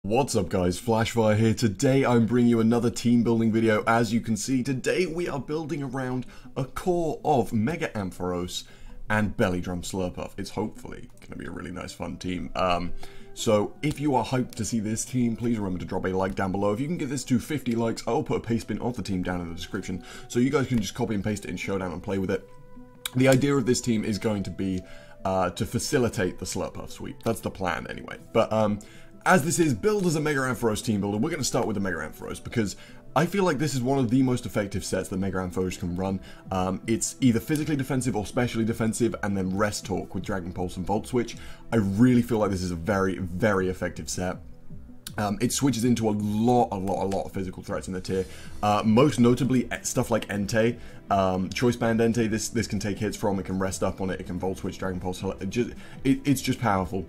What's up guys, Flashfire here. Today I'm bringing you another team building video. As you can see, today we are building around a core of Mega Ampharos and Belly Drum Slurpuff. It's hopefully going to be a really nice fun team. So if you are hyped to see this team, please remember to drop a like down below. If you can get this to 50 likes, I'll put a pastebin of the team down in the description so you guys can just copy and paste it in Showdown and play with it. The idea of this team is going to be to facilitate the Slurpuff sweep. That's the plan anyway. But as this is billed as a Mega Ampharos team builder, we're going to start with the Mega Ampharos because I feel like this is one of the most effective sets that Mega Ampharos can run. It's either physically defensive or specially defensive, and then Rest Talk with Dragon Pulse and Volt Switch. I really feel like this is a very, very effective set. It switches into a lot of physical threats in the tier. Most notably, stuff like Entei, Choice Band Entei, this can take hits from, it can rest up on it, it can Volt Switch, Dragon Pulse, it's just powerful.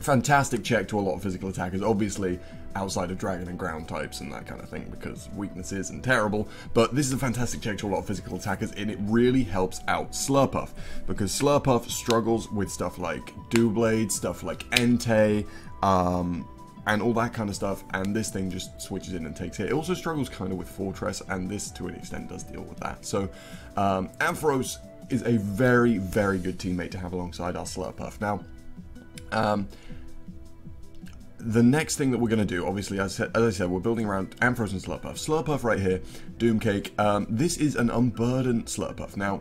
Fantastic check to a lot of physical attackers, obviously outside of dragon and ground types and that kind of thing, because weaknesses and terrible, but this is a fantastic check to a lot of physical attackers, and it really helps out Slurpuff, because Slurpuff struggles with stuff like Doublade, stuff like Entei, and all that kind of stuff, and this thing just switches in and takes it. It also struggles kind of with Fortress, and this to an extent does deal with that. So Ampharos is a very, very good teammate to have alongside our Slurpuff. Now, the next thing that we're going to do, obviously, as I said, we're building around Ampharos and Slurpuff. Slurpuff right here, Doomcake. This is an unburdened Slurpuff. Now,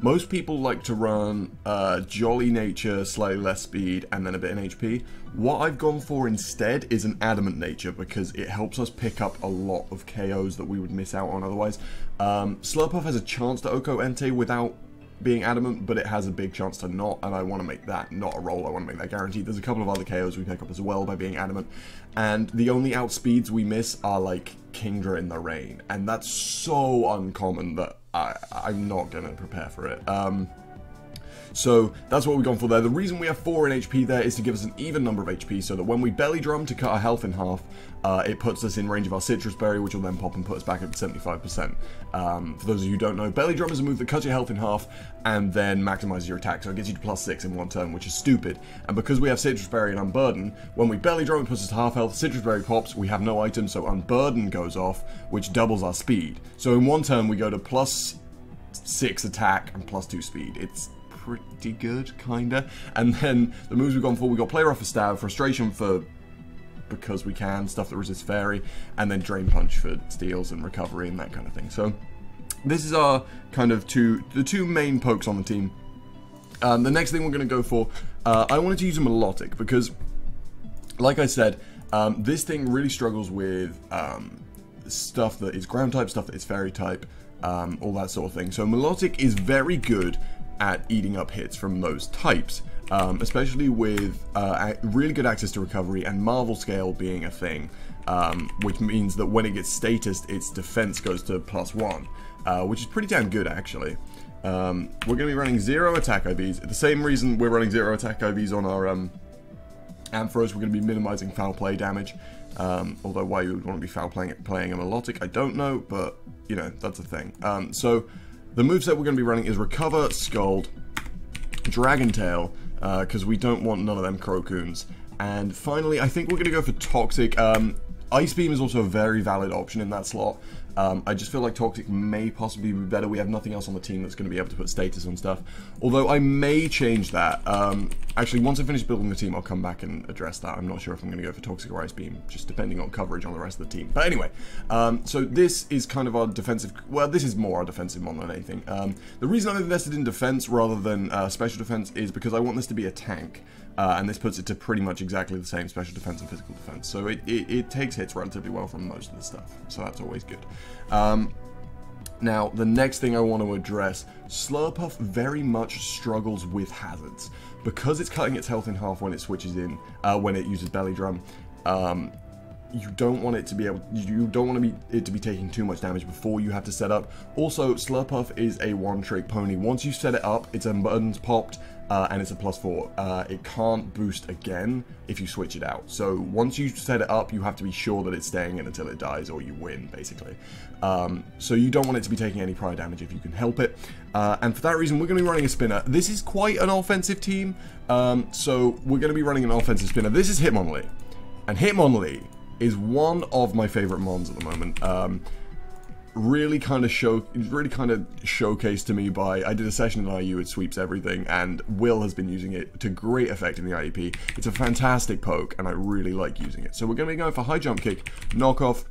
most people like to run Jolly Nature, slightly less speed, and then a bit in HP. What I've gone for instead is an Adamant Nature, because it helps us pick up a lot of KOs that we would miss out on otherwise. Slurpuff has a chance to Oko Entei without being adamant, but it has a big chance to not, and I want to make that not a roll. I want to make that guaranteed. There's a couple of other KOs we pick up as well by being adamant, and the only outspeeds we miss are like Kingdra in the Rain, and that's so uncommon that I'm not going to prepare for it. So that's what we've gone for there. The reason we have 4 in HP there is to give us an even number of HP, so that when we belly drum to cut our health in half, it puts us in range of our Citrus Berry, which will then pop and put us back at 75%. For those of you who don't know, belly drum is a move that cuts your health in half and then maximizes your attack, so it gets you to +6 in one turn, which is stupid. And because we have Citrus Berry and Unburden, when we belly drum, it puts us to half health, Citrus Berry pops, we have no item, so Unburden goes off, which doubles our speed. So in one turn, we go to +6 attack and +2 speed. It's pretty good, kinda. And then the moves we've gone for, we got Player Off for Stab, Frustration for because we can, stuff that resists Fairy, and then Drain Punch for steals and recovery and that kind of thing. So this is our kind of the two main pokes on the team. The next thing we're going to go for, I wanted to use a Melodic because, like I said, this thing really struggles with stuff that is ground type, stuff that is fairy type, all that sort of thing. So Melodic is very good at eating up hits from those types, especially with really good access to recovery and Marvel Scale being a thing, which means that when it gets statused, its defense goes to +1, which is pretty damn good actually. We're going to be running 0 attack IVs. The same reason we're running 0 attack IVs on our Ampharos, we're going to be minimizing foul play damage. Although why you would want to be foul playing a Melodic, I don't know, but you know, that's a thing. So the moveset we're going to be running is Recover, Scald, Dragon Tail, because we don't want none of them Crocoons. And finally, I think we're going to go for Toxic. Ice Beam is also a very valid option in that slot. I just feel like Toxic may possibly be better. We have nothing else on the team that's going to be able to put status on stuff. Although I may change that. Actually, once I finish building the team, I'll come back and address that. I'm not sure if I'm going to go for Toxic or Ice Beam, just depending on coverage on the rest of the team. But anyway, so this is kind of our defensive... Well, this is more our defensive mon than anything. The reason I've invested in defense rather than special defense is because I want this to be a tank. And this puts it to pretty much exactly the same special defense and physical defense. So it takes hits relatively well from most of the stuff. So that's always good. Now, the next thing I want to address, Slurpuff very much struggles with hazards. Because it's cutting its health in half when it switches in, when it uses Belly Drum, you don't want it to be it to be taking too much damage before you have to set up. Also, Slurpuff is a one-trick pony. Once you set it up, its Unburden's popped, and it's a +4. It can't boost again if you switch it out. So once you set it up, you have to be sure that it's staying in until it dies, or you win, basically. So you don't want it to be taking any prior damage if you can help it. And for that reason, we're going to be running a spinner. This is quite an offensive team, so we're going to be running an offensive spinner. This is Hitmonlee, and Hitmonlee is one of my favorite mons at the moment. Really kind of showcased to me by, I did a session in IU, it sweeps everything, and Will has been using it to great effect in the IEP. It's a fantastic poke, and I really like using it. So we're going to be going for high jump kick, knockoff,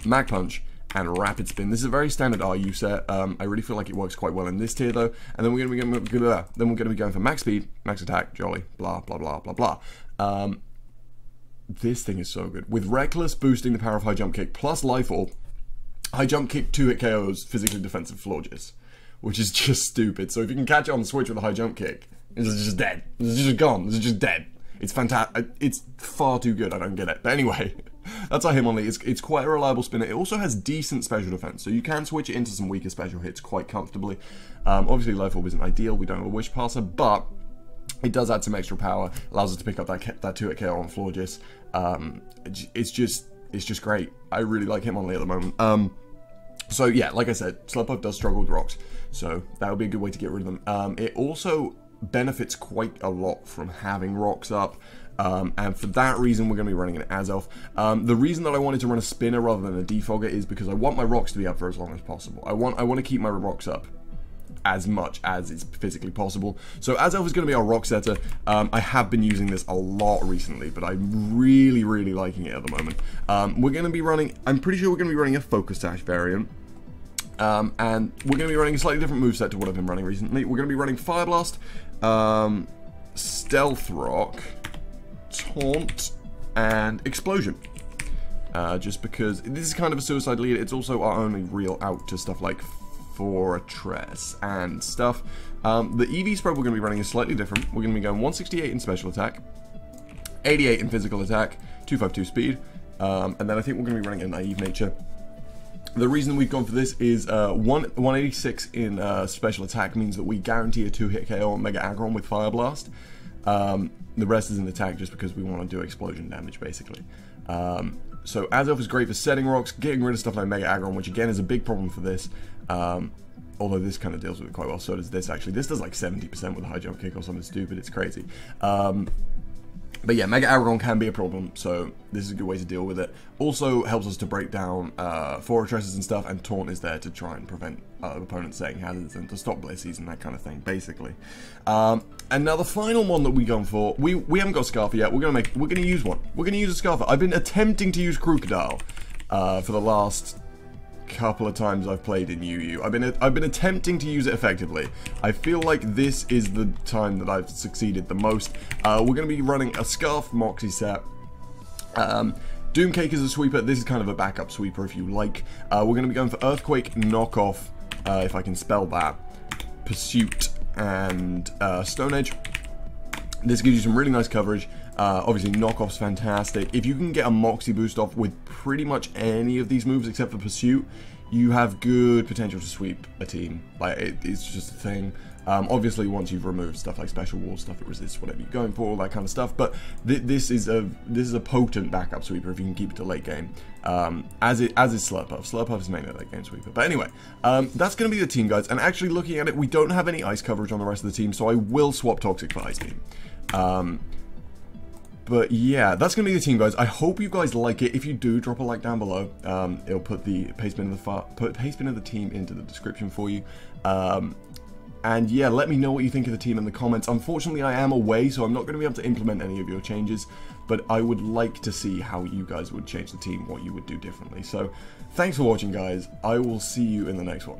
mag punch, and rapid spin. This is a very standard RU set. I really feel like it works quite well in this tier though. And then we're going to be going for max speed, max attack, jolly, blah blah blah blah blah. This thing is so good. With reckless boosting the power of high jump kick plus life orb, high jump kick 2-hit KOs physically defensive Florges, which is just stupid. So if you can catch it on the switch with a high jump kick, it's just dead. It's just gone. It's just dead. It's fantastic. It's far too good. I don't get it. But anyway, that's our Hitmonlee. It's quite a reliable spinner. It also has decent special defense, so you can switch it into some weaker special hits quite comfortably. Obviously, life orb isn't ideal. We don't have a wish passer, but it does add some extra power. Allows us to pick up that 2-hit KO on Florges. It's just great. I really like Hitmonlee at the moment. So yeah, like I said, Slurpuff does struggle with rocks, so that would be a good way to get rid of them. It also benefits quite a lot from having rocks up, and for that reason we're going to be running an Azelf. The reason that I wanted to run a spinner rather than a defogger is because I want my rocks to be up for as long as possible. I want to keep my rocks up as much as is physically possible. So Azelf is going to be our rock setter. I have been using this a lot recently, but I'm really liking it at the moment. We're going to be running, I'm pretty sure we're going to be running a Focus Sash variant. And we're going to be running a slightly different moveset to what I've been running recently. We're going to be running Fire Blast, Stealth Rock, Taunt, and Explosion. Just because this is kind of a suicide lead. It's also our only real out to stuff like Fortress and stuff. The EV spread we're going to be running is slightly different. We're going to be going 168 in special attack, 88 in physical attack, 252 speed, and then I think we're going to be running a naive nature. The reason we've gone for this is 186 in special attack means that we guarantee a 2-hit KO on Mega Ampharos with Fire Blast. The rest is in attack just because we want to do explosion damage basically. So Azelf is great for setting rocks, getting rid of stuff like Mega Ampharos, which again is a big problem for this. Although this kind of deals with it quite well, so does this actually. This does like 70% with a high jump kick or something stupid, it's crazy. But yeah, Mega Ampharos can be a problem, so this is a good way to deal with it. Also helps us to break down Fortresses and stuff, and Taunt is there to try and prevent opponents setting hazards and to stop Blissies and that kind of thing, basically. And now the final one that we've gone for, we haven't got Scarfer yet. We're gonna use one. We're gonna use a Scarfer. I've been attempting to use Crocodile for the last couple of times I've played in UU. I've been attempting to use it effectively. I feel like this is the time that I've succeeded the most. We're going to be running a Scarf Moxie set. Doomcake is a sweeper. This is kind of a backup sweeper if you like. We're going to be going for Earthquake, Knockoff, if I can spell that, Pursuit, and Stone Edge. This gives you some really nice coverage. Obviously, Knockoff's fantastic. If you can get a Moxie boost off with pretty much any of these moves except for Pursuit, you have good potential to sweep a team. Like, it's just a thing. Obviously, once you've removed stuff like Special Wall, stuff that resists whatever you're going for, all that kind of stuff. But this is a potent backup sweeper if you can keep it to late game. As is Slurpuff. Slurpuff is mainly a late game sweeper. But anyway, that's going to be the team, guys. And actually, looking at it, we don't have any ice coverage on the rest of the team, so I will swap Toxic for Ice Beam. But yeah, that's going to be the team, guys. I hope you guys like it. If you do, drop a like down below. It'll put the pastebin of the team into the description for you. And yeah, let me know what you think of the team in the comments. Unfortunately, I am away, so I'm not going to be able to implement any of your changes. But I would like to see how you guys would change the team, what you would do differently. So thanks for watching, guys. I will see you in the next one.